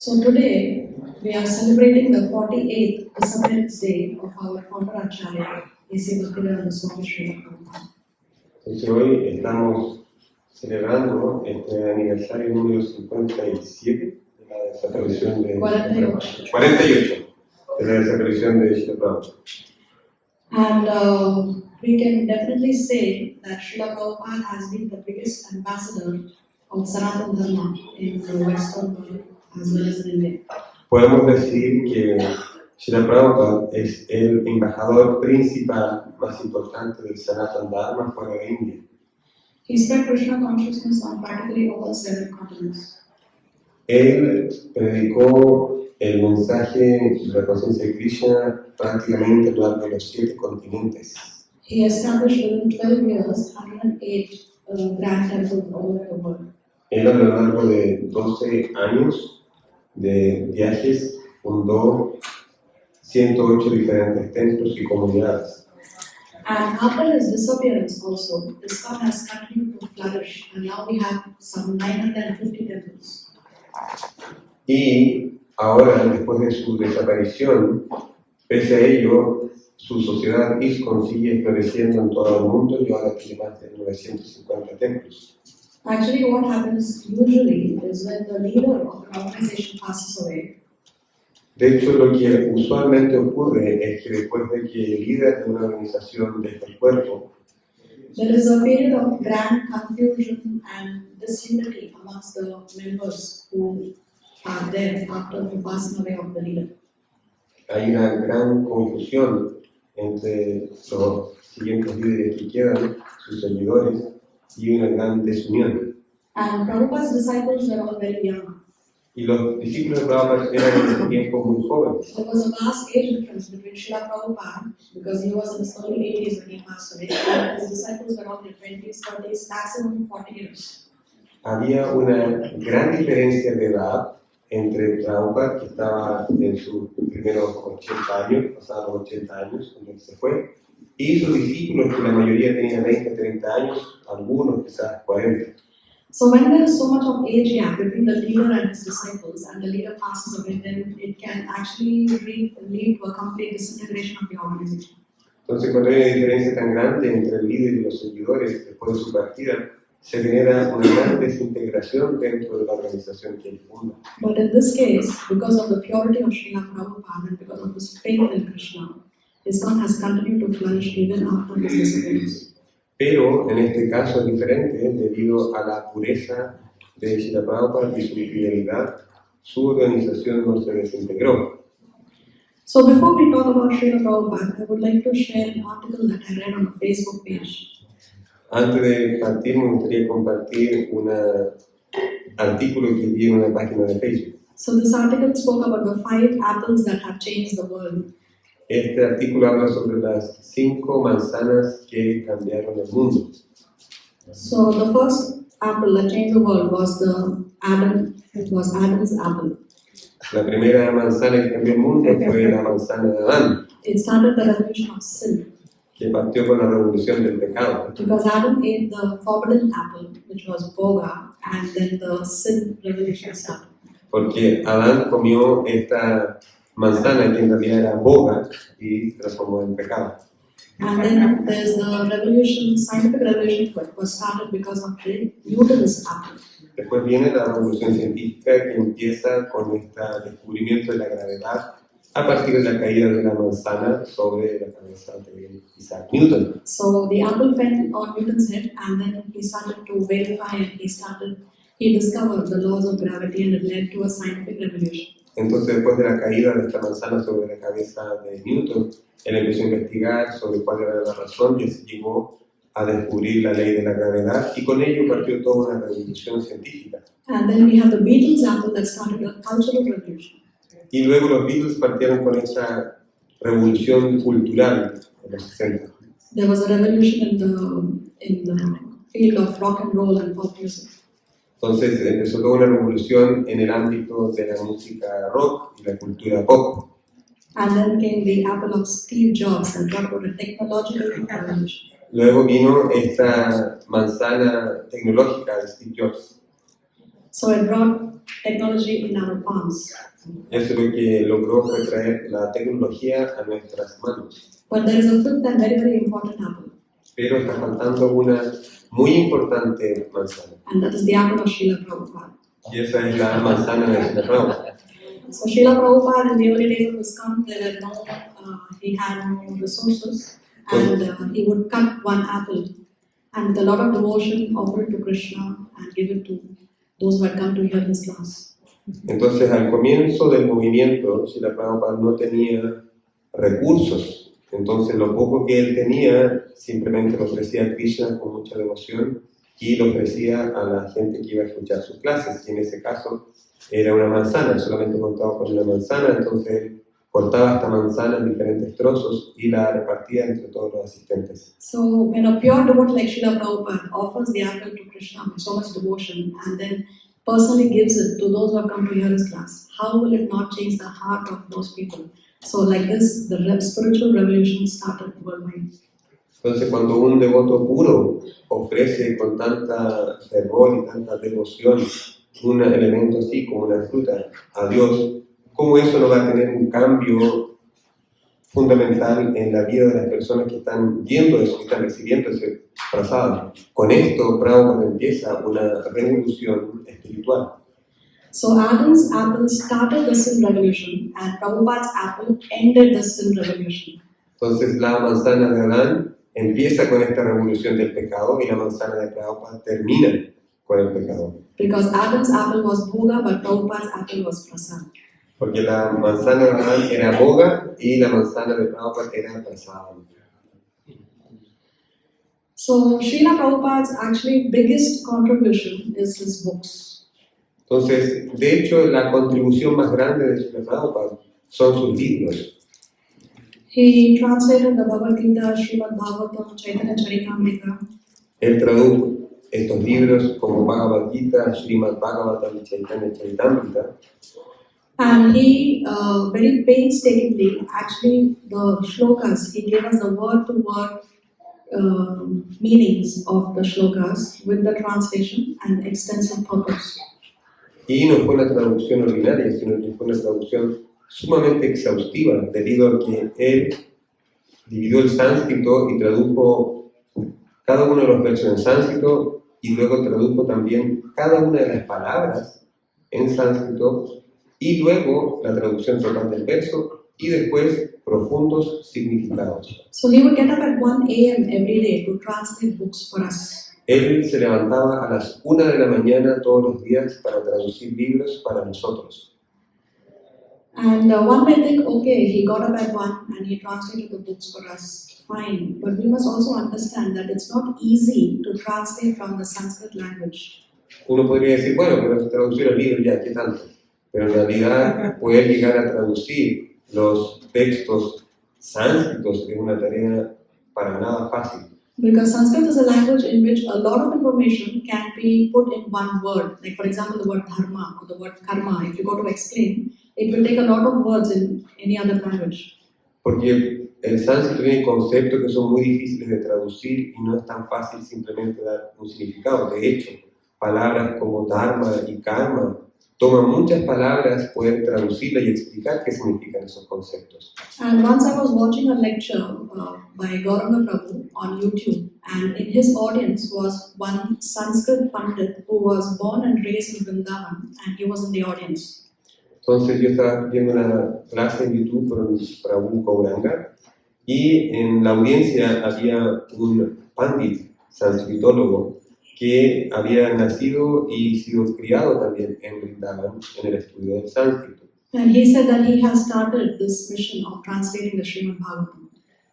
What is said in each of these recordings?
So today we are celebrating the 48th Disappearance Day of our founder Acharya, A.C. Bhaktivedanta Swami Srila Prabhupada. Entonces hoy estamos celebrando este aniversario número 57 de la desaparición de 48 de la desaparición de Srila Prabhupada. And we can definitely say that Srila Prabhupada has been the biggest ambassador of Sanatana Dharma in the Western world as well as in India. Podemos decir que Srila Prabhupada es el embajador principal más importante del Sanatana Dharma fuera de India. He spread Krishna consciousness on practically all 7 continents. Él predicó el mensaje de la conciencia de Krishna prácticamente a lo largo de los 7 continentes. He established within 12 years 108 grand temples all over the world. Él a lo largo de 12 años de viajes fundó 108 diferentes templos y comunidades. And after his disappearance also, ISKCON has continued to flourish, and now we have some 950 temples. Y ahora, después de su desaparición, pese a ello, su sociedad ISKCON sigue floreciendo en todo el mundo y ahora tiene más de 950 templos. Actually, what happens usually is when the leader of an organization passes away, De hecho, lo que usualmente ocurre es que después de que el líder de una organización deja el cuerpo, there is a period of grand confusion and disunity amongst the members who are there after the passing away of the leader. hay una gran confusión entre los siguientes líderes que quedan, sus seguidores, y una gran desunión. And Prabhupada's disciples were all very young. Y los discípulos de Prabhupada eran en ese tiempo muy jóvenes. There was a vast age difference between Srila Prabhupada, because he was in his early 80s when he passed away, and his disciples were all in their 20s, 30s, maximum 40 years. Había una gran diferencia de edad entre Prabhupada, que estaba en sus primeros 80 años, pasados los 80 años, cuando él se fue, y sus discípulos, que la mayoría tenían 20, 30 años, algunos quizás 40. So when there is so much of age gap between the leader and his disciples, and the leader passes away, then it can actually lead to a complete disintegration of the organization. Entonces, cuando hay una diferencia tan grande entre el líder y los seguidores después de su partida, se genera una gran desintegración dentro de la organización que él funda. But in this case, because of the purity of Srila Prabhupada and because of his faith in Krishna, ISKCON has continued to flourish even after his disappearance. Pero en este caso es diferente debido a la pureza de Srila Prabhupada y su fidelidad, su organización no se desintegró. So before we talk about Srila Prabhupada, I would like to share an article that I read on a Facebook page. Antes de partir me gustaría compartir un artículo que vi en una página de Facebook. So this article spoke about the 5 apples that have changed the world. Este artículo habla sobre las 5 manzanas que cambiaron el mundo. So the first apple that changed the world was Adam's apple. La primera manzana que cambió el mundo fue la manzana de Adán, It started the revolution of sin que partió con la revolución del pecado. because Adam ate the forbidden apple, which was Boga, and then the sin revolution started. Porque Adán comió esta manzana que en realidad era boga y transformó en pecado. And then there's the revolution, scientific revolution, that was started because of the Newton's apple. Después viene la revolución científica que empieza con este descubrimiento de la gravedad a partir de la caída de la manzana sobre la cabeza de Isaac Newton. So the apple fell on Newton's head, and then he started to verify and he discovered the laws of gravity, and it led to a scientific revolution. Entonces, después de la caída de esta manzana sobre la cabeza de Newton, él empezó a investigar sobre cuál era la razón y así llegó a descubrir la ley de la gravedad y con ello partió toda una revolución científica. And then we have the Beatles apple that started a cultural revolution. Y luego los Beatles partieron con esta revolución cultural en los 60. There was a revolution in the field of rock and roll and pop music. Entonces empezó toda una revolución en el ámbito de la música rock y la cultura pop. And then came the apple of Steve Jobs that brought about a technological revolution. Luego vino esta manzana tecnológica de Steve Jobs. So it brought technology in our palms. Eso lo que logró fue traer la tecnología a nuestras manos. But there is a fifth and very, very important apple, Pero está faltando una muy importante manzana. and that is the apple of Srila Prabhupada. Y esa es la manzana de Srila Prabhupada. So Srila Prabhupada in the early days of ISKCON, he had no resources, and he would cut one apple and with a lot of devotion offer it to Krishna and give it to those who had come to hear his class. Entonces, al comienzo del movimiento, Srila Prabhupada no tenía recursos. Entonces, lo poco que él tenía, simplemente lo ofrecía a Krishna con mucha devoción y lo ofrecía a la gente que iba a escuchar sus clases. Y en ese caso, era una manzana, solamente contaba con una manzana, entonces él cortaba esta manzana en diferentes trozos y la repartía entre todos los asistentes. So when a pure devotee like Srila Prabhupada offers the apple to Krishna with so much devotion and then personally gives it to those who have come to hear his class, how will it not change the heart of those people? So like this, the spiritual revolution started worldwide. Entonces, cuando un devoto puro ofrece con tanta fervor y tanta devoción un elemento así como una fruta a Dios, ¿cómo eso no va a tener un cambio fundamental en la vida de las personas que están viendo eso, que están recibiendo ese prasada? Con esto, Prabhupada empieza una revolución espiritual. So Adam's apple started the sin revolution and Prabhupada's apple ended the sin revolution. Entonces, la manzana de Adán empieza con esta revolución del pecado y la manzana de Prabhupada termina con el pecado. Because Adam's apple was bhoga but Prabhupada's apple was prasad. Porque la manzana de Adán era boga y la manzana de Prabhupada era prasada. So Srila Prabhupada's actually biggest contribution is his books. Entonces, de hecho, la contribución más grande de Srila Prabhupada son sus libros. He translated the Bhagavad Gita, Srimad Bhagavatam, Chaitanya Charitamrita. Él tradujo estos libros como Bhagavad Gita, Srimad Bhagavatam y Chaitanya Charitamrita. And he very painstakingly, actually the shlokas, he gave us the word-to-word meanings of the shlokas with the translation and extensive purpose. Y no fue una traducción ordinaria, sino que fue una traducción sumamente exhaustiva, debido a que él dividió el sánscrito y tradujo cada uno de los versos en sánscrito y luego tradujo también cada una de las palabras en sánscrito y luego la traducción total del verso y después profundos significados. So he would get up at 1 a.m. every day to translate books for us. Él se levantaba a las 1 de la mañana todos los días para traducir libros para nosotros. And one may think, okay, he got up at 1 and he translated the books for us, fine. But we must also understand that it's not easy to translate from the Sanskrit language. Uno podría decir, bueno, pero traducir el libro ya, ¿qué tanto? Pero en realidad poder llegar a traducir los textos sánscritos es una tarea para nada fácil. Because Sanskrit is a language in which a lot of information can be put in one word. Like for example, the word dharma or the word karma. If you go to explain, it will take a lot of words in any other language. Porque el sánscrito tiene conceptos que son muy difíciles de traducir y no es tan fácil simplemente dar un significado. De hecho, palabras como dharma y karma toman muchas palabras poder traducirlas y explicar qué significan esos conceptos. And once I was watching a lecture by Gauranga Prabhu on YouTube, and in his audience was one Sanskrit Pandit who was born and raised in Vrindavan, and he was in the audience. Entonces yo estaba viendo una clase en YouTube con Prabhu Gauranga y en la audiencia había un pandit, sanskritólogo, que había nacido y sido criado también en Vrindavan en el estudio del sánscrito. And he said that he has started this mission of translating the Srimad Bhagavatam.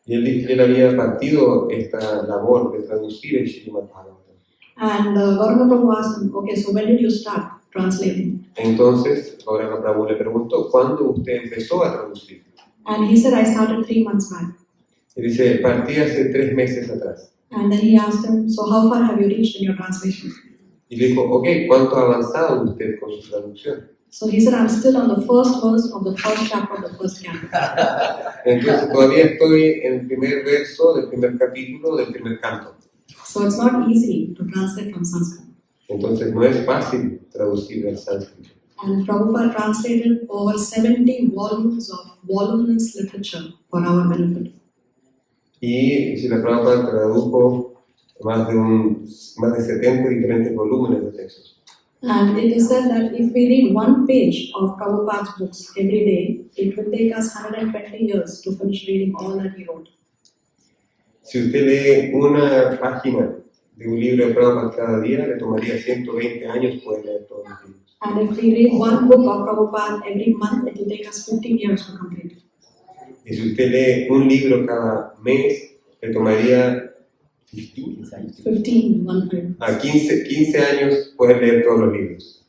Y él dijo que él había partido esta labor de traducir el Srimad Bhagavatam. And Gauranga Prabhu asked him, okay, so when did you start translating? Entonces, Gauranga Prabhu le preguntó, ¿cuándo usted empezó a traducir? And he said, I started 3 months back. Y dice, partí hace 3 meses atrás. And then he asked him, so how far have you reached in your translation? Y le dijo, ok, ¿cuánto ha avanzado usted con su traducción? So he said, I'm still on the first verse of the first chapter of the first canto. Entonces todavía estoy en el primer verso del primer capítulo del primer canto. So it's not easy to translate from Sanskrit. Entonces no es fácil traducir del sánscrito. And Prabhupada translated over 70 volumes of voluminous literature for our benefit. Y Srila Prabhupada tradujo más de 70 diferentes volúmenes de textos. And it is said that if we read one page of Prabhupada's books every day, it will take us 120 years to finish reading all that he wrote. Si usted lee una página de un libro de Prabhupada cada día, le tomaría 120 años poder leer todos los libros. And if we read one book of Prabhupada every month, it will take us 15 years to complete it. Y si usted lee un libro cada mes, le tomaría 15 años poder leer todos los libros.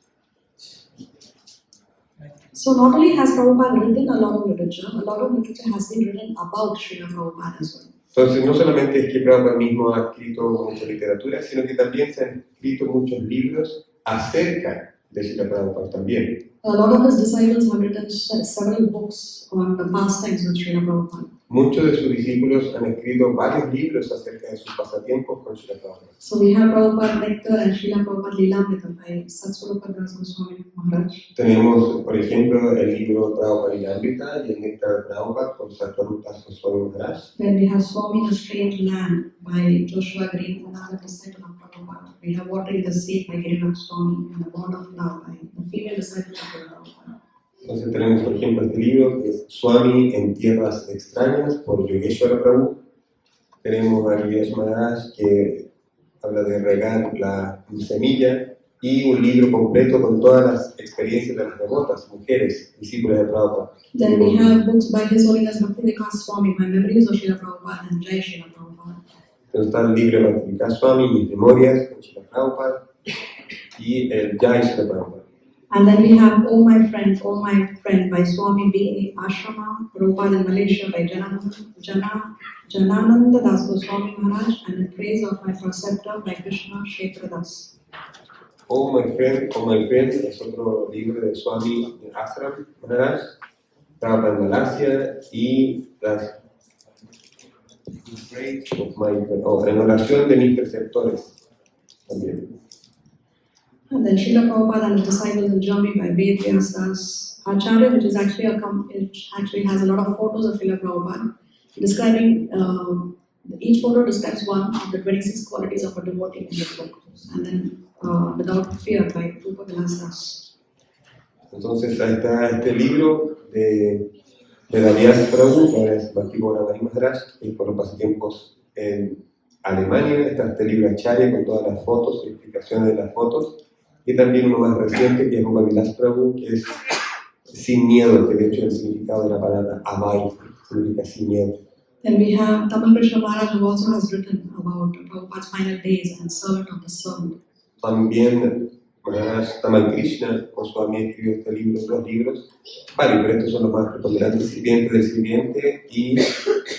So not only has Prabhupada written a lot of literature has been written about Srila Prabhupada as well. Entonces, no solamente es que Prabhupada mismo ha escrito mucha literatura, sino que también se han escrito muchos libros acerca de Srila Prabhupada también. A lot of his disciples have written several books on the pastimes with Srila Prabhupada. Muchos de sus discípulos han escrito varios libros acerca de sus pasatiempos con Srila Prabhupada. So we have Prabhupada Nectar and Srila Prabhupada Lilamrita by Satsvarupa Goswami Maharaj. Tenemos, por ejemplo, el libro Prabhupada Lilamrita y el Néctar de Prabhupada con Satsvarupa Goswami Maharaj. Then we have Swami in a Strange Land by Joshua Green, another disciple of Prabhupada. We have Watering the Sea by Giriraj Swami and The Bond of Love by the female disciple of Prabhupada. Entonces tenemos, por ejemplo, este libro que es Swami en Tierras Extrañas por Yogeshwara Prabhu. Tenemos a Giriraj Maharaj que habla de regar la semilla y un libro completo con todas las experiencias de las devotas, mujeres, discípulas de Prabhupada. Then we have books by His Holiness Bhaktivikas Swami, My Memories of Srila Prabhupada and Jai Srila Prabhupada. Entonces está el libro de Bhaktivikas Swami, Mis Memorias con Srila Prabhupada y el Jai Srila Prabhupada. And then we have Oh My Friend by Swami B.A. Ashrama, Prabhupada in Malaysia by Janananda Das Goswami Maharaj, and In Praise of My Preceptor by Krishna Kshetradas. Oh My Friend es otro libro de Swami Ashram Maharaj, Prabhupada en Malasia y las en oración de mis preceptores también. And then Srila Prabhupada and his disciples in Germany by Ved Vyasas Acharya, which is actually it actually has a lot of photos of Srila Prabhupada, describing each photo describes one of the 26 qualities of a devotee in the book, and then Without Fear by Rupa Vilasas. Entonces ahí está este libro de Vyasa Prabhu, que es Bhakti-Purana Maharaj, y por los pasatiempos en Alemania. Está este libro Acharya con todas las fotos y explicaciones de las fotos. Y también uno más reciente que es Rupa Vilas Prabhu, que es sin miedo, que de hecho el significado de la palabra Abhay significa sin miedo. Then we have Tamal Krishna Maharaj, who also has written about Prabhupada's final days and Servant of the Servant. También Maharaj Tamal Krishna Goswami escribió este libro, dos libros, varios, pero estos son los más preponderantes: Sirviente del Sirviente y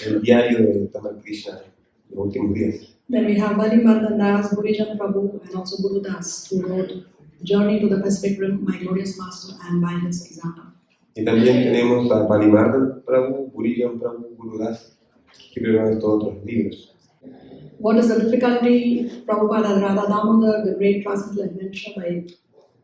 el diario de Tamal Krishna, los últimos días. Then we have Balimardan Das, Gurijan Prabhu, and also Guru Das, who wrote Journey to the Pacific Rim, My Glorious Master, and By His Example. Y también tenemos a Balimardan Prabhu, Gurijan Prabhu, Guru Das, que escribieron estos otros libros. What is the difficulty? Prabhupada and Radha Damodar, the great transcendental adventure by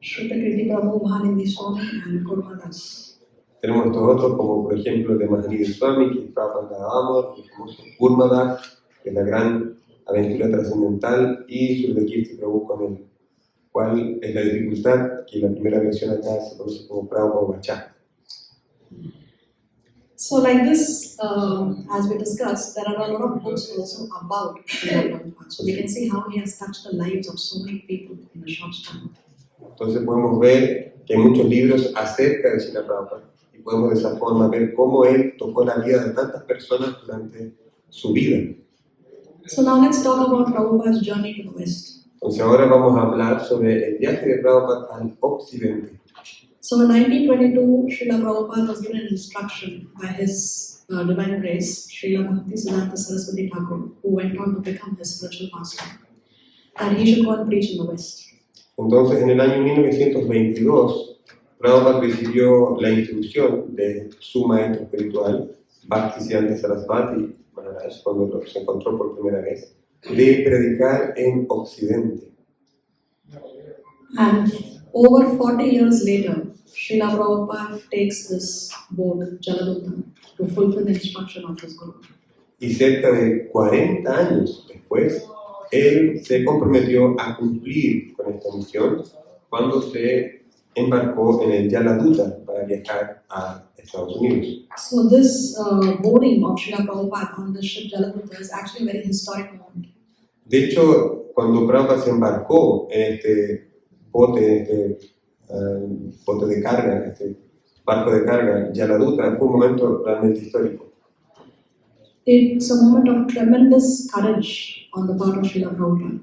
Shrutakirti Prabhu, Mahanindi Swami, and Kurma Das. Tenemos estos otros, como por ejemplo el de Mahanindi Swami, que es Prabhupada Damodar, el famoso Kurma Das, que es la gran aventura trascendental, y Shrutakirti Prabhu, con el cual es la dificultad, que la primera versión acá se conoce como Prabhupada Bachá. So like this, as we discussed, there are a lot of books also about Srila Prabhupada. So we can see how he has touched the lives of so many people in a short time. Entonces podemos ver que hay muchos libros acerca de Srila Prabhupada y podemos de esa forma ver cómo él tocó la vida de tantas personas durante su vida. So now let's talk about Prabhupada's journey to the West. Entonces ahora vamos a hablar sobre el viaje de Prabhupada al occidente. So in 1922, Srila Prabhupada was given an instruction by His Divine Grace, Srila Bhaktisiddhanta Saraswati Thakur, who went on to become his spiritual master, that he should go and preach in the West. Entonces en el año 1922, Prabhupada recibió la instrucción de su maestro espiritual, Bhaktisiddhanta Saraswati Maharaj, cuando se encontró por primera vez, de predicar en Occidente. And over 40 years later, Srila Prabhupada takes this boat, Jaladuta, to fulfill the instruction of his Guru. Y cerca de 40 años después, él se comprometió a cumplir con esta misión cuando se embarcó en el Jaladuta para viajar a Estados Unidos. So this boarding of Srila Prabhupada on the ship Jaladuta is actually a very historic moment. De hecho, cuando Prabhupada se embarcó en este bote, bote de carga, este barco de carga, Jaladuta, fue un momento realmente histórico. It's a moment of tremendous courage on the part of Srila Prabhupada.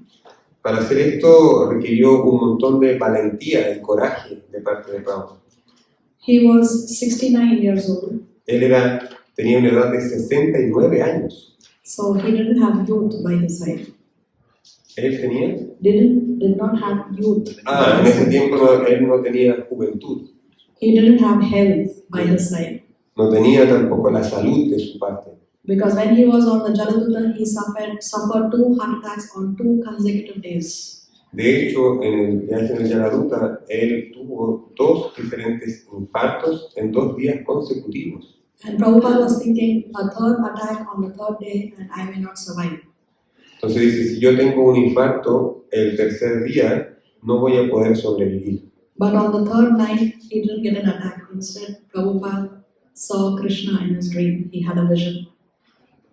Para hacer esto requirió un montón de valentía y coraje de parte de Prabhupada. He was 69 years old, Él tenía una edad de 69 años. so he didn't have youth by his side. Él tenía... Did not have youth. en ese tiempo él no tenía juventud. He didn't have health by his side. No tenía tampoco la salud de su parte. Because when he was on the Jaladuta, he suffered 2 heart attacks on 2 consecutive days. De hecho, en el viaje en el Jaladuta, él tuvo 2 diferentes infartos en 2 días consecutivos. And Prabhupada was thinking, a third attack on the 3rd day and I may not survive. Entonces dice, si yo tengo un infarto el tercer día, no voy a poder sobrevivir. But on the 3rd night, he didn't get an attack. Instead, Prabhupada saw Krishna in his dream. He had a vision.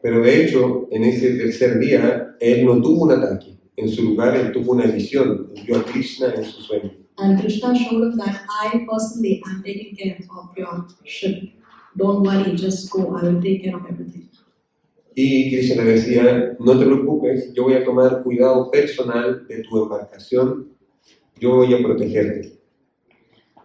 Pero de hecho, en ese tercer día, él no tuvo un ataque. En su lugar, él tuvo una visión. Él vio a Krishna en su sueño. And Krishna showed him that I personally am taking care of your ship. Don't worry, just go. I will take care of everything. Y Krishna le decía, no te preocupes, yo voy a tomar cuidado personal de tu embarcación. Yo voy a protegerte.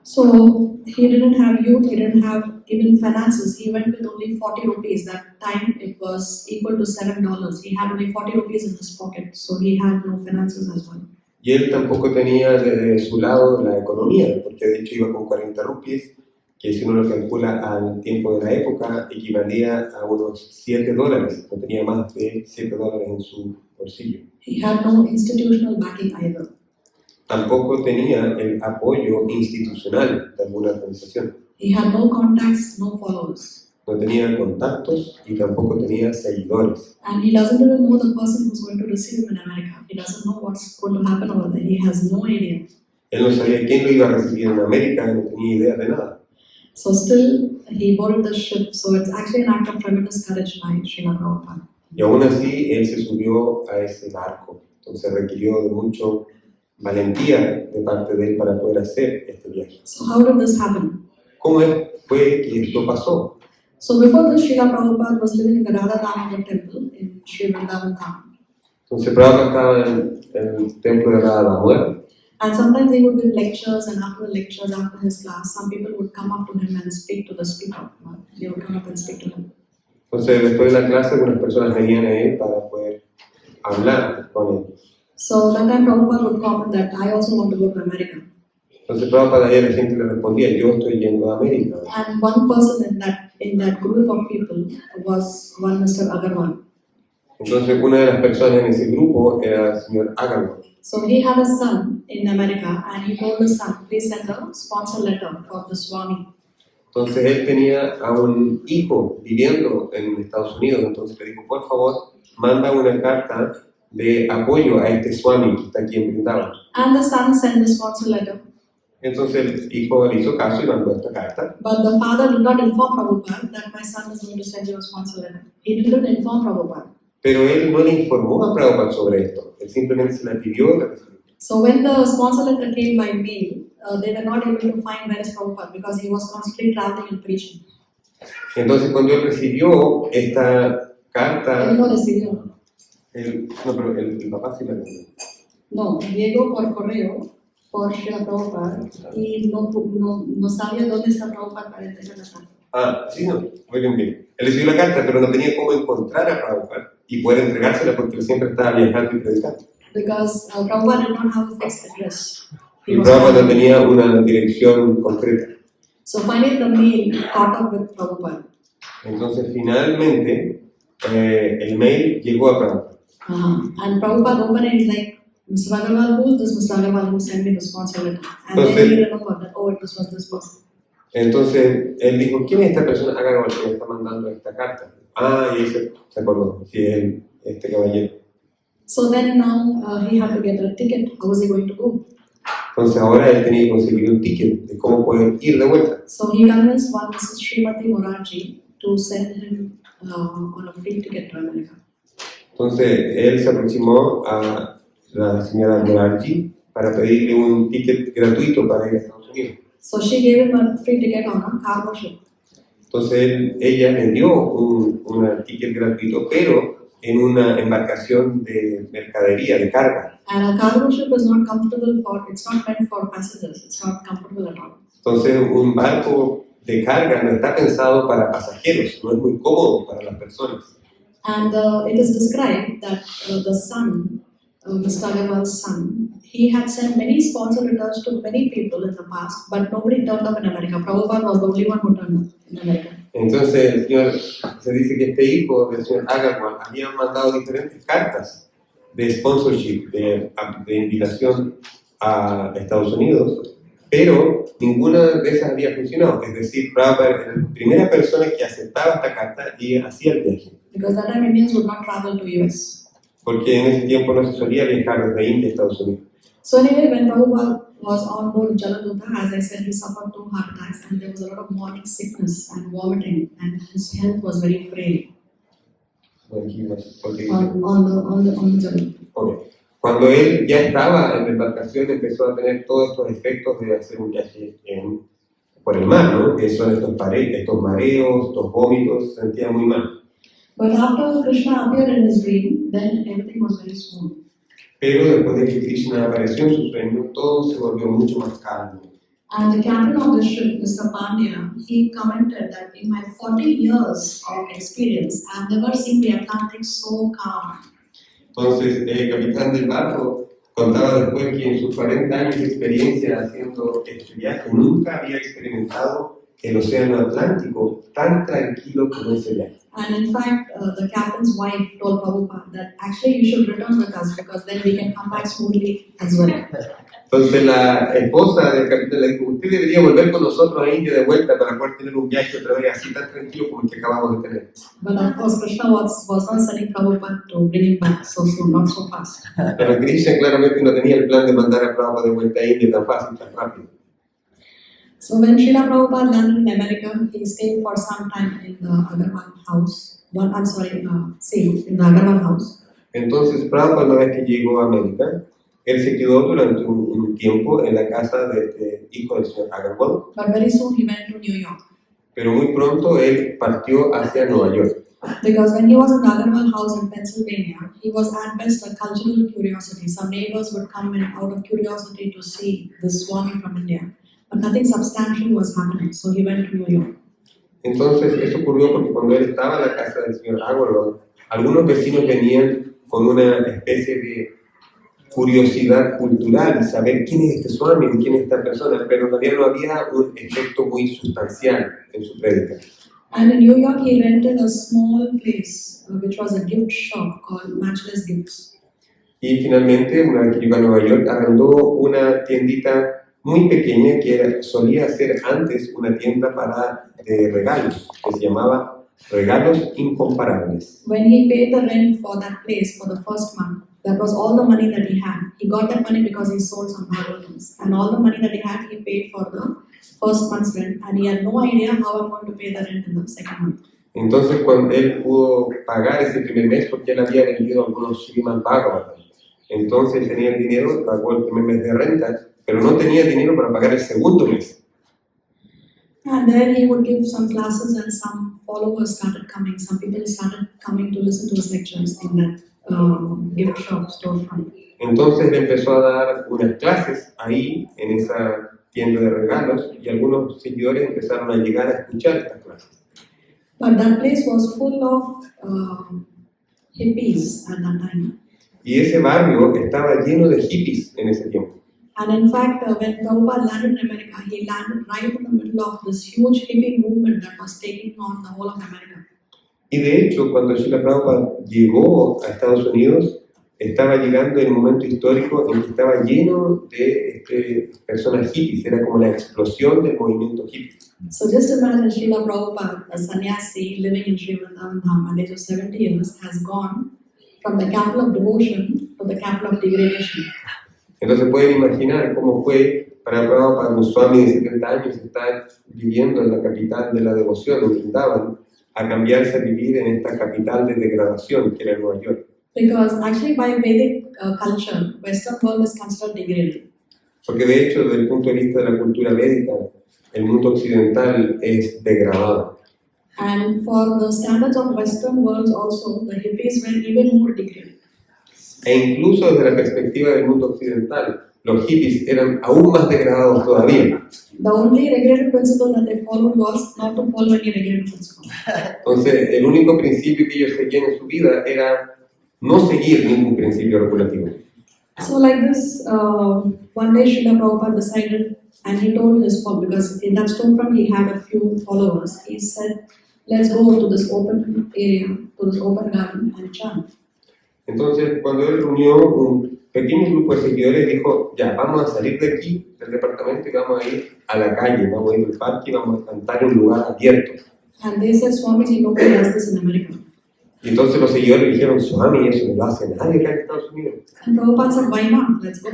So he didn't have youth, he didn't have even finances. He went with only 40 rupees. That time it was equal to $7. He had only 40 rupees in his pocket, so he had no finances as well. Y él tampoco tenía de su lado la economía, porque de hecho iba con 40 rupias, que si uno lo calcula al tiempo de la época, equivalía a unos $7. No tenía más de $7 en su bolsillo. He had no institutional backing either. Tampoco tenía el apoyo institucional de alguna organización. He had no contacts, no followers. No tenía contactos y tampoco tenía seguidores. And he doesn't even know the person who's going to receive him in America. He doesn't know what's going to happen over there. He has no idea. Él no sabía quién lo iba a recibir en América, no tenía idea de nada. So still, he boarded the ship. So it's actually an act of tremendous courage by Srila Prabhupada. Y aún así, él se subió a ese barco. Entonces requirió de mucho valentía de parte de él para poder hacer este viaje. So how did this happen? ¿Cómo fue que esto pasó? So before this, Srila Prabhupada was living in the Radha Damodar temple in Sri Vrindavan town. Entonces Prabhupada estaba en el templo de Radha Damodar. And sometimes he would give lectures, and after the lectures, after his class, some people would come up to him and speak to the speaker. They would come up and speak to him. Entonces después de la clase algunas personas venían a él para poder hablar con él. So that time Prabhupada would comment that I also want to go to America. Entonces Prabhupada a la gente le respondía, yo estoy yendo a América. And one person in that group of people was one Mr. Agarwal. Entonces una de las personas en ese grupo era el señor Agarwal. So he had a son in America, and he told his son, please send a sponsor letter for the Swami. Entonces él tenía a un hijo viviendo en Estados Unidos, entonces le dijo, por favor, manda una carta de apoyo a este Swami que está aquí en Vrindavan. And the son sent the sponsor letter. Entonces el hijo le hizo caso y mandó esta carta. But the father did not inform Prabhupada that my son is going to send you a sponsor letter. He didn't inform Prabhupada. Pero él no le informó a Prabhupada sobre esto, él simplemente se la pidió. So when the sponsor letter came by mail, they were not able to find where is Prabhupada because he was constantly traveling and preaching. Entonces cuando él recibió esta carta, Él no recibió. pero el papá sí la recibió. No, llegó por correo por Srila Prabhupada y no sabía dónde está Prabhupada para entregar la carta. Sí, no, muy bien. Él recibió la carta, pero no tenía cómo encontrar a Prabhupada y poder entregársela porque él siempre estaba viajando y predicando. Because Prabhupada did not have a fixed address. Y Prabhupada no tenía una dirección concreta. So finally the mail caught up with Prabhupada. Entonces finalmente el mail llegó a Prabhupada. And Prabhupada opened it, he's like, Mr. Agarwal, who is this Mr. Agarwal who sent me the sponsor letter? And then he remembered that, oh, it was this person. Entonces él dijo, ¿quién es esta persona? Agarwal que me está mandando esta carta. Y él se acordó, sí, él, este caballero. So then now he had to get a ticket. How was he going to go? Entonces ahora él tenía que conseguir un ticket de cómo poder ir de vuelta. So he convinced one Mrs. Srimati Morarji to send him on a free ticket to America. Entonces él se aproximó a la señora Morarji para pedirle un ticket gratuito para ir a Estados Unidos. So she gave him a free ticket on a cargo ship. Entonces ella le dio un ticket gratuito, pero en una embarcación de mercadería, de carga. And a cargo ship is not comfortable it's not meant for passengers, it's not comfortable at all. Entonces un barco de carga no está pensado para pasajeros, no es muy cómodo para las personas. And it is described that the son, Mr. Agarwal's son, he had sent many sponsored letters to many people in the past, but nobody turned up in America. Prabhupada was the only one who turned up in America. Entonces el señor, se dice que este hijo del señor Agarwal había mandado diferentes cartas de sponsorship, de invitación a Estados Unidos, pero ninguna de esas había funcionado. Es decir, Prabhupada era la primera persona que aceptaba esta carta y hacía el viaje. Because that time Indians would not travel to US. Porque en ese tiempo no se solía viajar desde India a Estados Unidos. So anyway, when Prabhupada was on board Jaladuta, as I said, he suffered 2 heart attacks and there was a lot of morning sickness and vomiting and his health was very frail When he was- on the Jaladuta. Okay. Cuando él ya estaba en la embarcación, empezó a tener todos estos efectos de hacer un viaje por el mar, ¿no? Que son estos mareos, estos vómitos, se sentía muy mal. But after Krishna appeared in his dream, then everything was very smooth. Pero después de que Krishna apareció en su sueño, todo se volvió mucho más calmo. And the captain of the ship, Mr. Pandya, he commented that in my 40 years of experience, I've never seen the Atlantic so calm. Entonces, el capitán del barco contaba después que en sus 40 años de experiencia haciendo este viaje nunca había experimentado el océano Atlántico tan tranquilo como ese viaje. And in fact, the captain's wife told Prabhupada that actually you should return with us because then we can come back smoothly as well. Entonces la esposa del capitán le dijo, usted debería volver con nosotros a India de vuelta para poder tener un viaje otra vez así tan tranquilo como el que acabamos de tener. But of course, Krishna was not sending Prabhupada to bring him back so soon, not so fast. Pero Krishna claramente no tenía el plan de mandar a Prabhupada de vuelta a India tan fácil, tan rápido. So when Srila Prabhupada landed in America, he stayed for some time in the Agarwal house. In the Agarwal house. Entonces Prabhupada, una vez que llegó a América, él se quedó durante un tiempo en la casa de este hijo del señor Agarwal, But very soon he went to New York. pero muy pronto él partió hacia Nueva York. Because when he was in the Agarwal house in Pennsylvania, he was at best a cultural curiosity. Some neighbors would come in out of curiosity to see this Swami from India. But nothing substantial was happening, so he went to New York. Entonces eso ocurrió porque cuando él estaba en la casa del señor Agarwal, algunos vecinos venían con una especie de curiosidad cultural y saber quién es este Swami, quién es esta persona, pero en realidad no había un efecto muy sustancial en su prédica. And in New York, he rented a small place, which was a gift shop called Matchless Gifts. Y finalmente, una vez que iba a Nueva York, arrendó una tiendita muy pequeña que solía ser antes una tienda de regalos, que se llamaba Regalos Incomparables. When he paid the rent for that place for the first month, that was all the money that he had. He got that money because he sold some Bhagavatas. And all the money that he had, he paid for the first month's rent. And he had no idea how I'm going to pay the rent in the second month. Entonces, cuando él pudo pagar ese primer mes, porque él había vendido algunos Srimad Bhagavatam, entonces tenía el dinero, pagó el primer mes de renta, pero no tenía dinero para pagar el segundo mes. And then he would give some classes and some followers started coming. Some people started coming to listen to his lectures in that gift shop storefront. Entonces él empezó a dar unas clases ahí, en esa tienda de regalos, y algunos seguidores empezaron a llegar a escuchar estas clases. But that place was full of hippies at that time. Y ese barrio estaba lleno de hippies en ese tiempo. And in fact, when Prabhupada landed in America, he landed right in the middle of this huge hippie movement that was taking on the whole of America. Y de hecho, cuando Srila Prabhupada llegó a Estados Unidos, estaba llegando el momento histórico en que estaba lleno de personas hippies, era como la explosión del movimiento hippie. So just imagine Srila Prabhupada, a sannyasi living in Sri Vrindavan Dham at the age of 70 years, has gone from the capital of devotion to the capital of degradation. Entonces pueden imaginar cómo fue para Prabhupada, un Swami de 70 años, estar viviendo en la capital de la devoción, en Vrindavan, a cambiarse a vivir en esta capital de degradación que era Nueva York. Because actually by Vedic culture, Western world is considered degraded. Porque de hecho, desde el punto de vista de la cultura védica, el mundo occidental es degradado. And for the standards of Western world also, the hippies were even more degraded. E incluso desde la perspectiva del mundo occidental, los hippies eran aún más degradados todavía. The only regulated principle that they followed was not to follow any regulated principle. Entonces, el único principio que ellos seguían en su vida era no seguir ningún principio regulativo. So like this, one day Srila Prabhupada decided, and he told his followers, because in that storefront he had a few followers, he said, let's go to this open area, to this open garden and chant. Entonces, cuando él reunió un pequeño grupo de seguidores, dijo, ya, vamos a salir de aquí, del departamento, y vamos a ir a la calle, vamos a ir al parque y vamos a cantar en un lugar abierto. And they said, Swamiji, nobody does this in America. Y entonces los seguidores dijeron, Swami, eso no lo hace nadie acá en Estados Unidos. And Prabhupada said, why not? Let's go.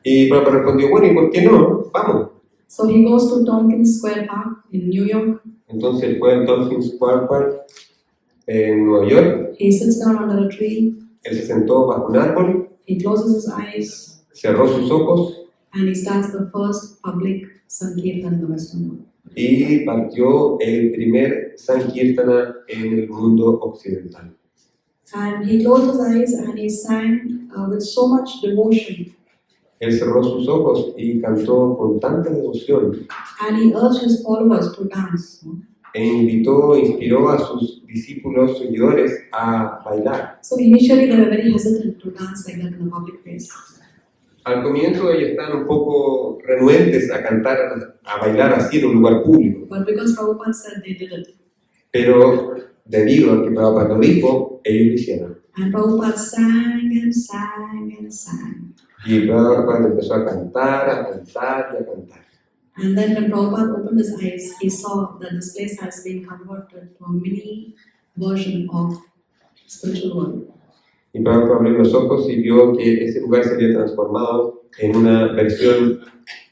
Y Prabhupada respondió, bueno, ¿y por qué no? Vamos. So he goes to Tompkins Square Park in New York. Entonces él fue al Tompkins Square Park en Nueva York. He sits down under a tree. Él se sentó bajo un árbol, He closes his eyes. cerró sus ojos And he starts the first public Sankirtan in the Western world. y partió el primer Sankirtana en el mundo occidental. And he closed his eyes and he sang with so much devotion. Él cerró sus ojos y cantó con tanta devoción And he urged his followers to dance. e invitó, inspiró a sus discípulos, seguidores a bailar. So initially they were very hesitant to dance like that in a public place. Al comienzo ellos estaban un poco renuentes a cantar, a bailar así en un lugar público, But because Prabhupada said, they did it. pero debido a que Prabhupada lo dijo, ellos lo hicieron. And Prabhupada sang and sang and sang. Y Prabhupada empezó a cantar y a cantar. And then when Prabhupada opened his eyes, he saw that this place has been converted to a mini version of spiritual world. Y Prabhupada abrió los ojos y vio que ese lugar se había transformado en una versión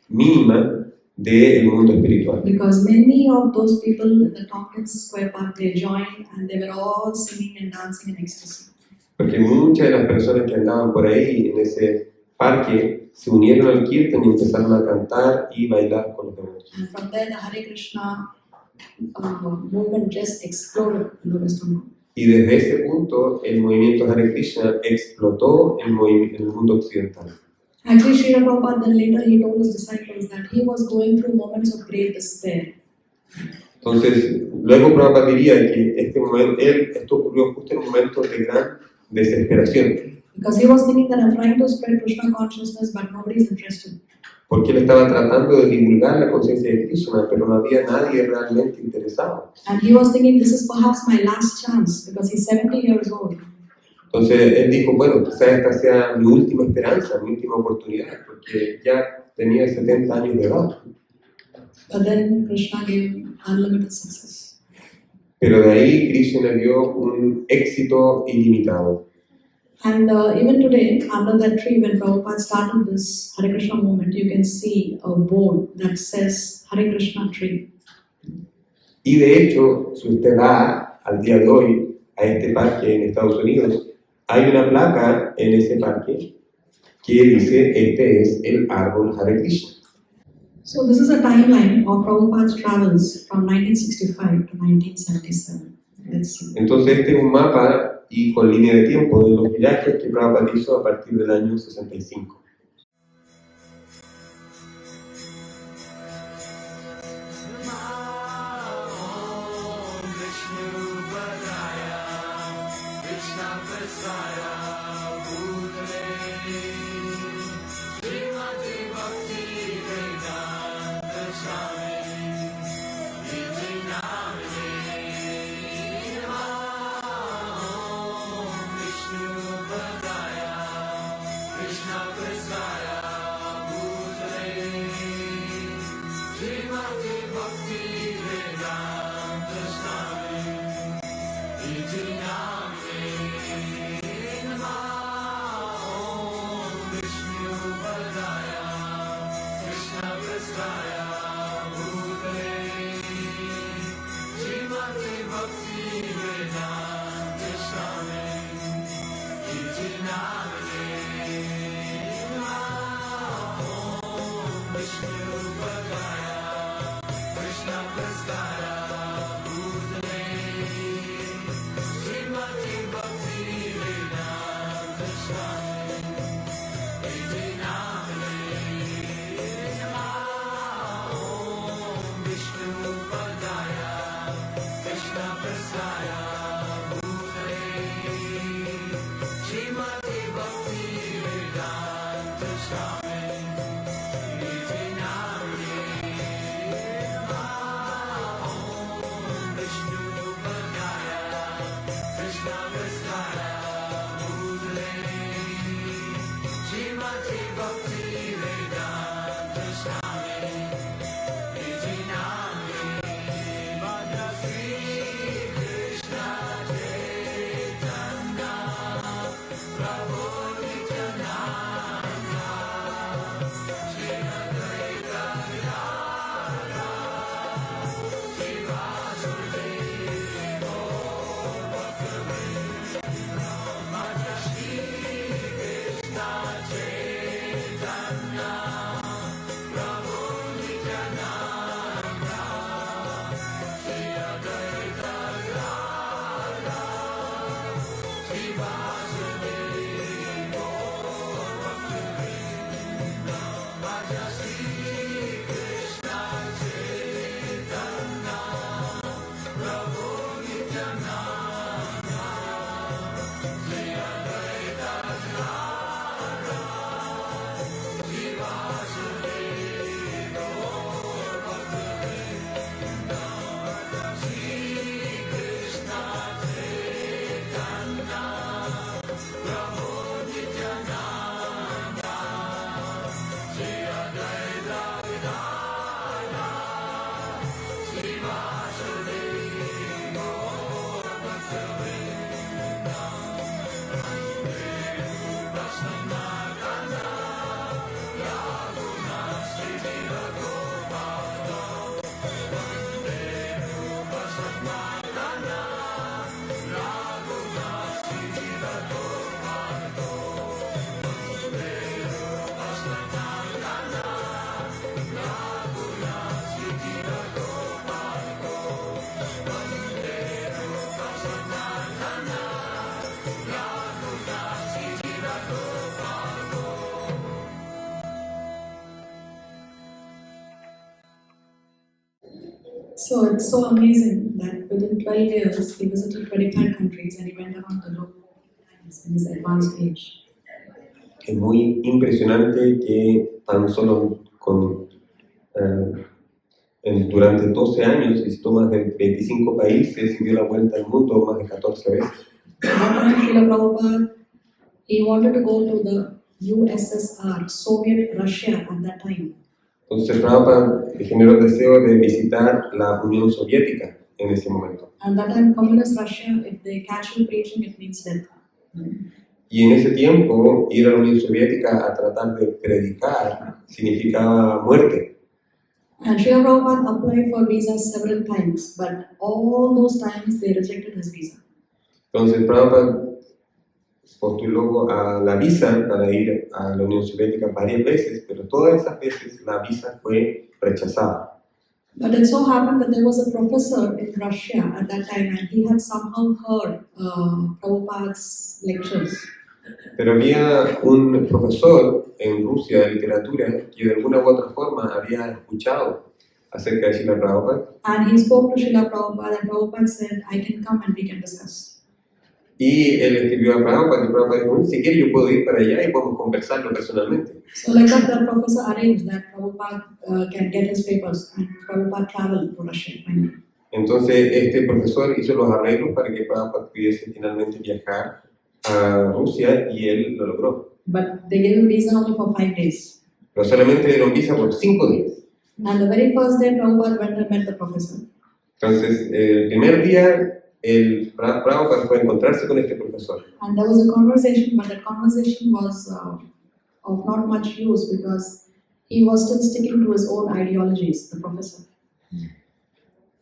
mínima del mundo espiritual. Because many of those people in the Tompkins Square Park, they joined and they were all singing and dancing in ecstasy. Porque muchas de las personas que andaban por ahí en ese parque se unieron al kirtan y empezaron a cantar y bailar con los demás. And from there, the Hare Krishna movement just exploded in the Western world. Y desde ese punto el movimiento Hare Krishna explotó en el mundo occidental. Actually, Srila Prabhupada then later he told his disciples that he was going through moments of great despair. Entonces, luego Prabhupada diría que esto ocurrió justo en un momento de gran desesperación, Because he was thinking that I'm trying to spread Krishna consciousness, but nobody is interested. porque él estaba tratando de divulgar la conciencia de Krishna, pero no había nadie realmente interesado. And he was thinking, this is perhaps my last chance, because he's 70 years old. Entonces él dijo, bueno, quizás esta sea mi última esperanza, mi última oportunidad, porque ya tenía 70 años de edad. But then Krishna gave him unlimited success. Pero de ahí Krishna le dio un éxito ilimitado. And even today, under that tree, when Prabhupada started this Hare Krishna movement, you can see a board that says Hare Krishna tree. Y de hecho, si usted va al día de hoy a este parque en Estados Unidos, hay una placa en ese parque que dice, este es el árbol Hare Krishna. So this is a timeline of Prabhupada's travels from 1965 to 1977. Let's see. Entonces este es un mapa y con línea de tiempo de los viajes que Prabhupada hizo a partir del año 65. So it's so amazing that within 12 years he visited 25 countries and he went around the globe 4 times in his advanced age. Es muy impresionante que tan solo durante 12 años visitó más de 25 países y dio la vuelta al mundo más de 14 veces. One time Srila Prabhupada, he wanted to go to the USSR, Soviet Russia at that time. Entonces Prabhupada generó el deseo de visitar la Unión Soviética en ese momento. And that time communist Russia, if they catch you preaching, it means death. Y en ese tiempo ir a la Unión Soviética a tratar de predicar significaba muerte. And Srila Prabhupada applied for visas several times, but all those times they rejected his visa. Entonces Prabhupada postuló a la visa para ir a la Unión Soviética varias veces, pero todas esas veces la visa fue rechazada. But it so happened that there was a professor in Russia at that time and he had somehow heard Prabhupada's lectures. Pero había un profesor en Rusia de literatura que de alguna u otra forma había escuchado acerca de Srila Prabhupada And he spoke to Srila Prabhupada and Prabhupada said, I can come and we can discuss. y él escribió a Prabhupada y Prabhupada dijo, si quiere yo puedo ir para allá y podemos conversarlo personalmente. So like that, the professor arranged that Prabhupada can get his papers and Prabhupada traveled to Russia finally. Entonces este profesor hizo los arreglos para que Prabhupada pudiese finalmente viajar a Rusia y él lo logró. But they gave him visa only for 5 days. Pero solamente le dieron visa por 5 días. And the very first day Prabhupada went and met the professor. Entonces el primer día el Prabhupada fue a encontrarse con este profesor. And there was a conversation, but that conversation was of not much use because he was still sticking to his own ideologies, the professor.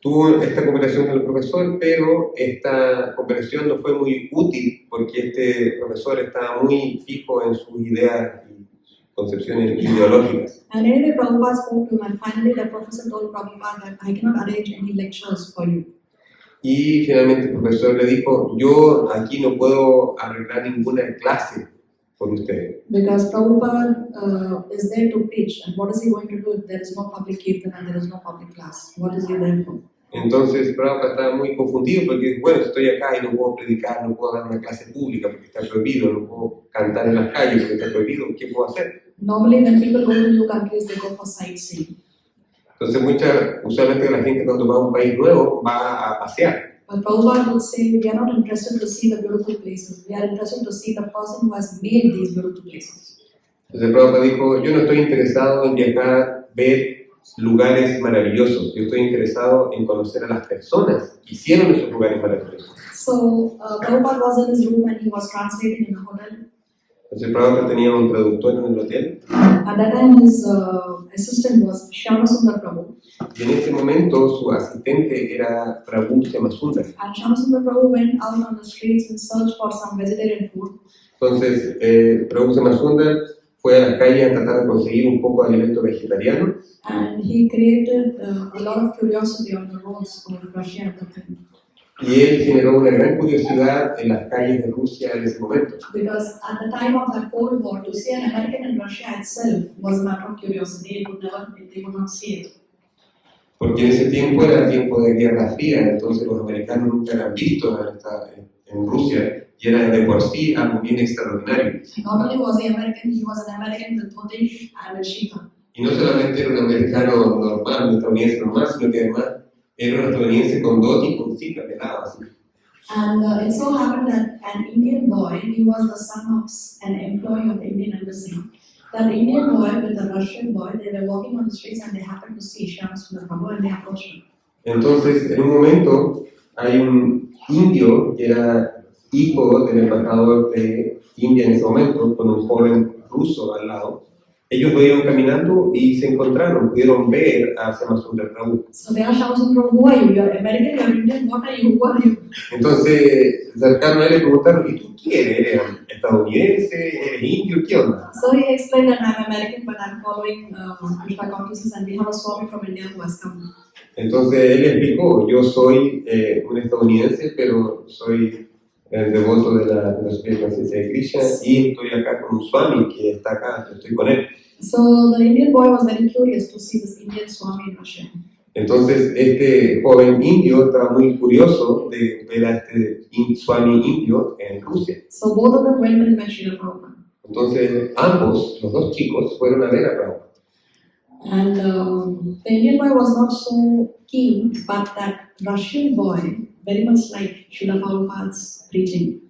Tuvo esta conversación con el profesor, pero esta conversación no fue muy útil porque este profesor estaba muy fijo en sus ideas y concepciones ideológicas. And anyway, Prabhupada spoke to him and finally the professor told Prabhupada that I cannot arrange any lectures for you. Y finalmente el profesor le dijo, yo aquí no puedo arreglar ninguna clase por usted. Because Prabhupada is there to preach, and what is he going to do if there is no public kirtan and there is no public class? What is he there for? Entonces Prabhupada estaba muy confundido porque, bueno, estoy acá y no puedo predicar, no puedo dar una clase pública porque está prohibido, no puedo cantar en las calles porque está prohibido, ¿qué puedo hacer? Normally, when people go to new countries, they go for sightseeing. Entonces usualmente la gente cuando va a un país nuevo va a pasear. But Prabhupada would say, we are not interested to see the beautiful places. We are interested to see the person who has made these beautiful places. Entonces Prabhupada dijo, yo no estoy interesado en viajar, ver lugares maravillosos, yo estoy interesado en conocer a las personas que hicieron esos lugares maravillosos. So Prabhupada was in his room and he was translating in the hotel. Entonces Prabhupada tenía un traductor en el hotel At that time, his assistant was Shyamasundar Prabhu. y en ese momento su asistente era Prabhu Shyamasundar. And Shyamasundar Prabhu went out on the streets in search for some vegetarian food. Entonces Prabhu Shyamasundar fue a las calles a tratar de conseguir un poco de alimento vegetariano And he created a lot of curiosity on the roads of Russia at that time. y él generó una gran curiosidad en las calles de Rusia en ese momento. Because at the time of that Cold War, to see an American in Russia itself was a matter of curiosity. They would not see it. Porque en ese tiempo era tiempo de Guerra Fría, entonces los americanos nunca eran vistos en Rusia y era de por sí algo bien extraordinario. Not only was he American, he was an American with dhoti and a shita. Y no solamente era un americano normal, un estadounidense normal, sino que además era un estadounidense con dhoti y con cita pelada así. And it so happened that an Indian boy, he was the son of an employee of the Indian embassy. That Indian boy with the Russian boy, they were walking on the streets and they happened to see Shyamasundar Prabhu and they approached him. Entonces, en un momento, hay un indio que era hijo del embajador de India en ese momento, con un joven ruso al lado. Ellos lo iban caminando y se encontraron, pudieron ver a Shyamasundar Prabhu. So they asked Shyamasundar Prabhu, who are you? You are American, you are Indian, what are you? Who are you? Entonces, se acercaron a él y le preguntaron, ¿y tú quién eres? ¿Eres estadounidense? ¿Eres indio? ¿Qué onda? So he explained that I'm American, but I'm following Krishna consciousness and we have a Swami from India who has come. Entonces él explicó, yo soy un estadounidense, pero soy el devoto de la filosofía conciencia de Krishna y estoy acá con un Swami que está acá, yo estoy con él. So the Indian boy was very curious to see this Indian Swami in Russia. Entonces este joven indio estaba muy curioso de ver a este Swami indio en Rusia. So both of them went and met Srila Prabhupada. Entonces ambos, los dos chicos, fueron a ver a Prabhupada. And the Indian boy was not so keen, but that Russian boy very much liked Srila Prabhupada's preaching.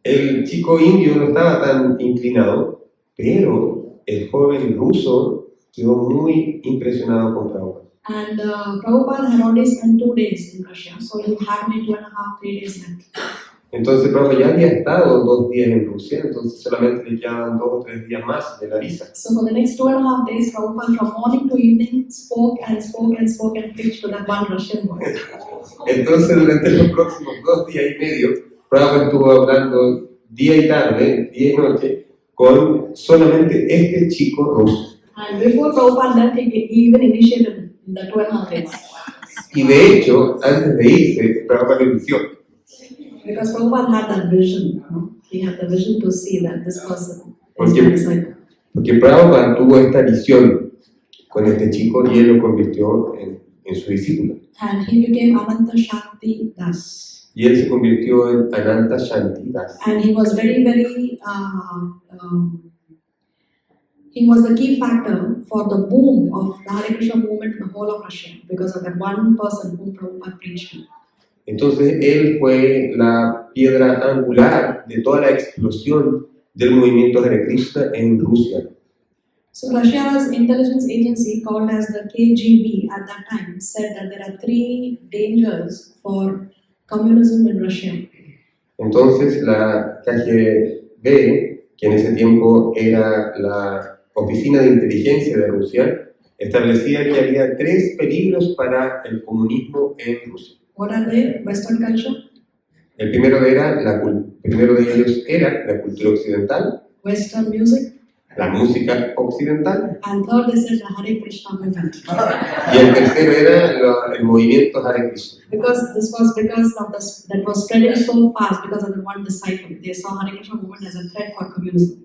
El chico indio no estaba tan inclinado, pero el joven ruso quedó muy impresionado con Prabhupada. And Prabhupada had already spent 2 days in Russia, so he had only 2.5, 3 days left. Entonces Prabhupada ya había estado 2 días en Rusia, entonces solamente le quedaban 2 o 3 días más de la visa. So for the next 2.5 days, Prabhupada from morning to evening spoke and spoke and spoke and preached to that one Russian boy. Entonces durante los próximos 2 días y medio, Prabhupada estuvo hablando día y tarde, día y noche, con solamente este chico ruso. And before Prabhupada left, he even initiated the 2.5 days. Y de hecho, antes de irse, Prabhupada le inició. Because Prabhupada had that vision, no? He had the vision to see that this person is Okay. my disciple. Porque Prabhupada tuvo esta visión con este chico y él lo convirtió en su discípulo. And he became Ananta Shanti Das. Y él se convirtió en Ananta Shanti Das. And he was very, he was the key factor for the boom of the Hare Krishna movement in the whole of Russia because of that one person whom Prabhupada preached to. Entonces él fue la piedra angular de toda la explosión del movimiento Hare Krishna en Rusia. So Russia's intelligence agency, called as the KGB at that time, said that there are 3 dangers for communism in Russia. Entonces la KGB, que en ese tiempo era la Oficina de Inteligencia de Rusia, establecía que había 3 peligros para el comunismo en Rusia. What are they? Western culture, El primero de ellos era la cultura occidental, Western music, la música occidental, and third they said the Hare Krishna movement. y el tercero era el movimiento Hare Krishna. Because this was because of this that was spreading so fast because of the one disciple. They saw Hare Krishna movement as a threat for communism.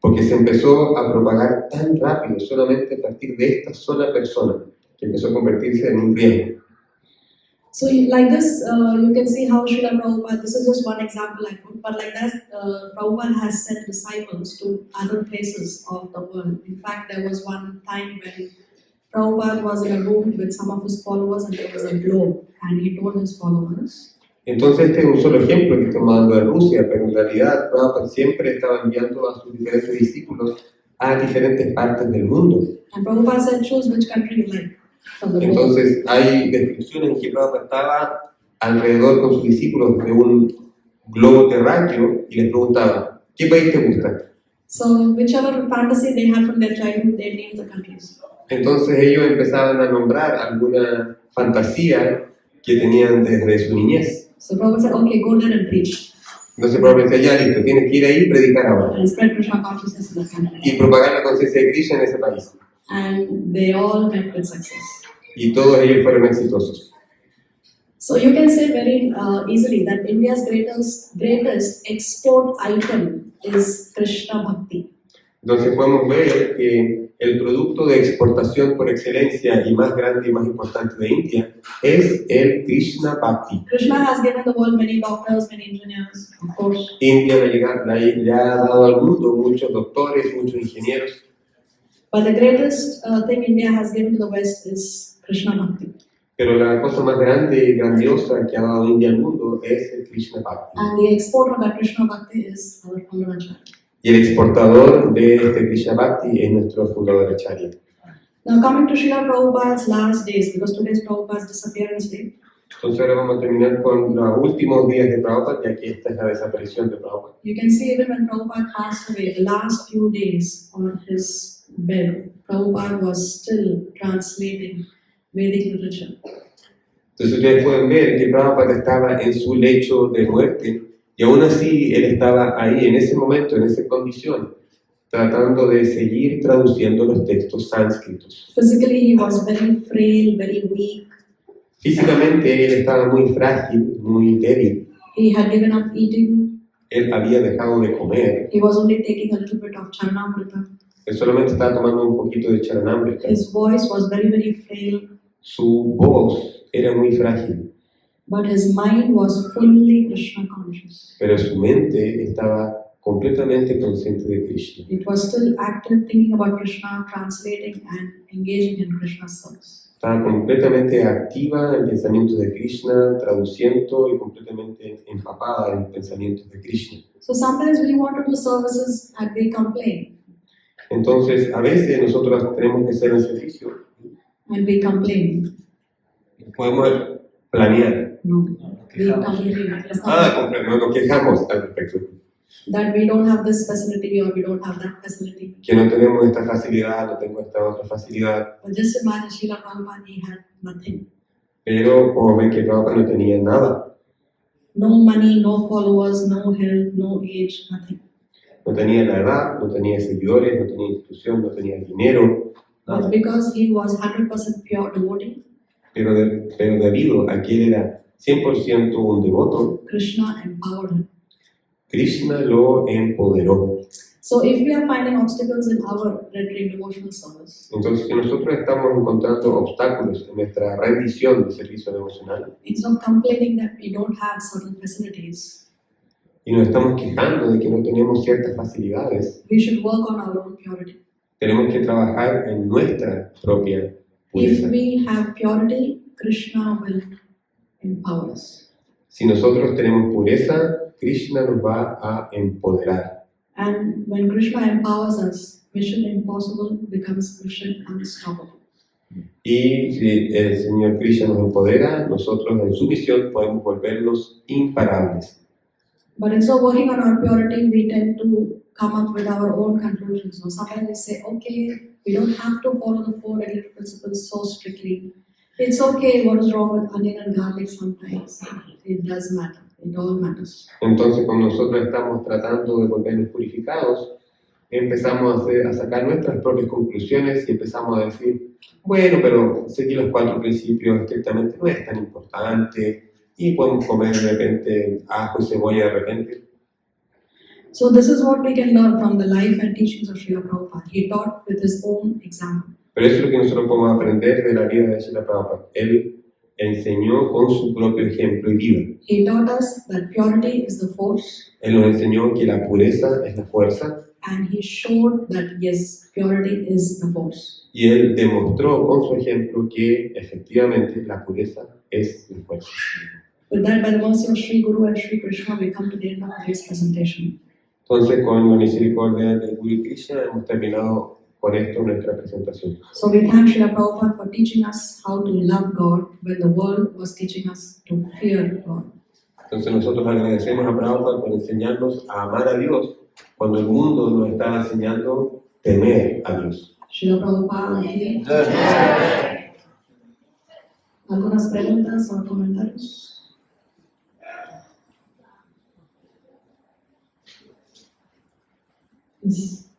Porque se empezó a propagar tan rápido solamente a partir de esta sola persona, que empezó a convertirse en un riesgo. So like this, you can see how Srila Prabhupada, this is just one example I put, but like that, Prabhupada has sent disciples to other places of the world. In fact, there was one time when Prabhupada was in a room with some of his followers and there was a globe, and he told his followers, Entonces este es un solo ejemplo que estamos dando de Rusia, pero en realidad Prabhupada siempre estaba enviando a sus diferentes discípulos a diferentes partes del mundo. and Prabhupada said, choose which country you like from the globe. Entonces hay descripciones en que Prabhupada estaba alrededor con sus discípulos de un globo terráqueo y les preguntaba, ¿qué país te gusta? So whichever fantasy they had from their childhood, they named the countries. Entonces ellos empezaban a nombrar alguna fantasía que tenían desde su niñez. So Prabhupada said, okay, go there and preach Entonces Prabhupada decía, ya listo, tienes que ir ahí y predicar ahora and spread Krishna consciousness in the country. y propagar la conciencia de Krishna en ese país. And they all met with success. Y todos ellos fueron exitosos. So you can say very easily that India's greatest export item is Krishna Bhakti. Entonces podemos ver que el producto de exportación por excelencia y más grande y más importante de India es el Krishna Bhakti. Krishna has given the world many doctors, many engineers, of course. India le ha dado al mundo muchos doctores, muchos ingenieros, But the greatest thing India has given to the West is Krishna Bhakti. pero la cosa más grande y grandiosa que ha dado India al mundo es el Krishna Bhakti. And the export of that Krishna Bhakti is our Pandavacharya. Y el exportador de este Krishna Bhakti es nuestro fundador Acharya. Now coming to Srila Prabhupada's last days, because today is Prabhupada's disappearance day. Entonces ahora vamos a terminar con los últimos días de Prabhupada, que aquí esta es la desaparición de Prabhupada. You can see even when Prabhupada passed away, the last few days on his bed, Prabhupada was still translating Vedic literature. Entonces ustedes pueden ver que Prabhupada estaba en su lecho de muerte y aún así él estaba ahí en ese momento, en esa condición, tratando de seguir traduciendo los textos sánscritos. Physically, he was very frail, very weak. Físicamente él estaba muy frágil, muy débil. He had given up eating. Él había dejado de comer. He was only taking a little bit of Charanamrita. Él solamente estaba tomando un poquito de charanamrita. His voice was very, very frail. su voz era muy frágil, but his mind was fully Krishna conscious. pero su mente estaba completamente consciente de Krishna. It was still active, thinking about Krishna, translating and engaging in Krishna's service. Estaba completamente activa en pensamientos de Krishna, traduciendo y completamente empapada en pensamientos de Krishna. So sometimes we want to do services and we complain, Entonces, a veces nosotros tenemos que hacer un servicio, and we complain. podemos planear. No, we complain. Comprendo, nos quejamos al respecto. That we don't have this facility or we don't have that facility. Que no tenemos esta facilidad, no tengo esta otra facilidad. But just imagine Srila Prabhupada, he had nothing. Pero como ven que Prabhupada no tenía nada, No money, no followers, no health, no age, nothing. no tenía la edad, no tenía seguidores, no tenía institución, no tenía dinero, But nada. because he was 100% pure devotee, Pero debido a que él era 100% un devoto, Krishna empowered him. Krishna lo empoderó. So if we are finding obstacles in our retreat devotional service, Entonces, si nosotros estamos encontrando obstáculos en nuestra rendición de servicio devocional instead of complaining that we don't have certain facilities, y nos estamos quejando de que no tenemos ciertas facilidades, we should work on our own purity. tenemos que trabajar en nuestra propia If pureza. we have purity, Krishna will empower us. Si nosotros tenemos pureza, Krishna nos va a empoderar. And when Krishna empowers us, Mission Impossible becomes Mission Unstoppable. Y si el Señor Krishna nos empodera, nosotros en su misión podemos volvernos imparables. But instead of working on our purity, we tend to come up with our own conclusions. So sometimes we say, okay, we don't have to follow the four regular principles so strictly. It's okay, what is wrong with onion and garlic sometimes? It does matter. It all matters. Entonces, cuando nosotros estamos tratando de volvernos purificados, empezamos a sacar nuestras propias conclusiones y empezamos a decir, bueno, pero seguir los 4 principios estrictamente no es tan importante y podemos comer de repente ajo y cebolla de repente. So this is what we can learn from the life and teachings of Srila Prabhupada. He taught with his own example. Pero eso es lo que nosotros podemos aprender de la vida de Srila Prabhupada. Él enseñó con su propio ejemplo y vida. He taught us that purity is the force, Él nos enseñó que la pureza es la fuerza and he showed that yes, purity is the force. y él demostró con su ejemplo que efectivamente la pureza es la fuerza. With that, by the mercy of Sri Guru and Sri Krishna, we come to the end of today's presentation. Entonces, con la misericordia del Guru y Krishna, hemos terminado con esto nuestra presentación. So we thank Srila Prabhupada for teaching us how to love God when the world was teaching us to fear God. Entonces, nosotros agradecemos a Prabhupada por enseñarnos a amar a Dios cuando el mundo nos estaba enseñando temer a Dios. Srila Prabhupada, aquí. ¿Algunas preguntas o comentarios? Yes.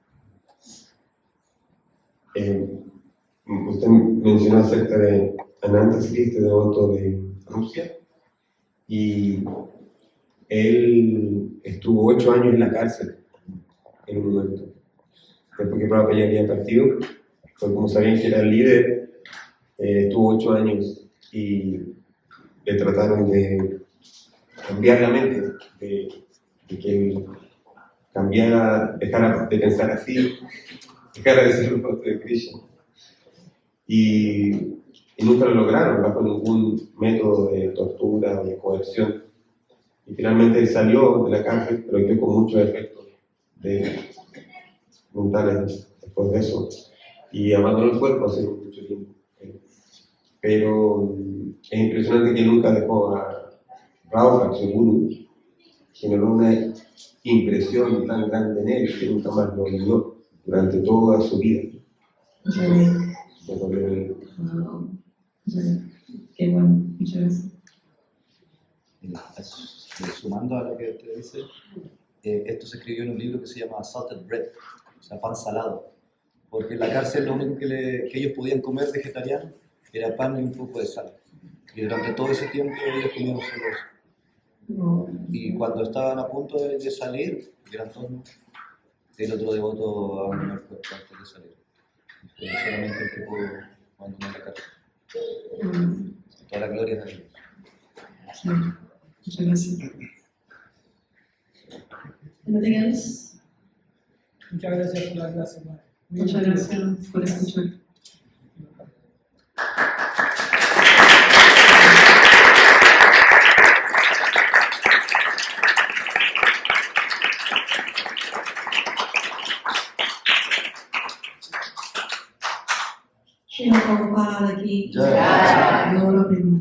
Usted mencionó acerca de Ananta Sri, este devoto de Rusia, y él estuvo 8 años en la cárcel en un momento. Después que Prabhupada ya había partido, pues como sabían que era el líder, estuvo 8 años y le trataron de cambiar la mente, de que él cambiara, dejara de pensar así, dejara de ser un devoto de Krishna. Y nunca lo lograron bajo ningún método de tortura o de coerción. Y finalmente él salió de la cárcel, pero quedó con muchos efectos mentales después de eso. Y abandonó el cuerpo hace mucho tiempo. Pero es impresionante que nunca dejó a Prabhupada, su guru, generó una impresión tan grande en él que nunca más lo olvidó durante toda su vida. Qué bueno, muchas gracias. Sumando a lo que usted dice, esto se escribió en un libro que se llama Salted Bread, o sea, pan salado, porque en la cárcel lo único que ellos podían comer vegetariano era pan y un poco de sal, y durante todo ese tiempo ellos comían solo eso. Y cuando estaban a punto de salir, eran todos, el otro devoto abandonó el cuerpo antes de salir. Fue solamente el que pudo abandonar la cárcel. Toda la gloria es de Dios. Sí. Muchas gracias. Anything else? Muchas gracias por la clase, Padre. Muy Muchas divertido. gracias por escuchar. Srila Prabhupada ki Jai. Gaura Prema.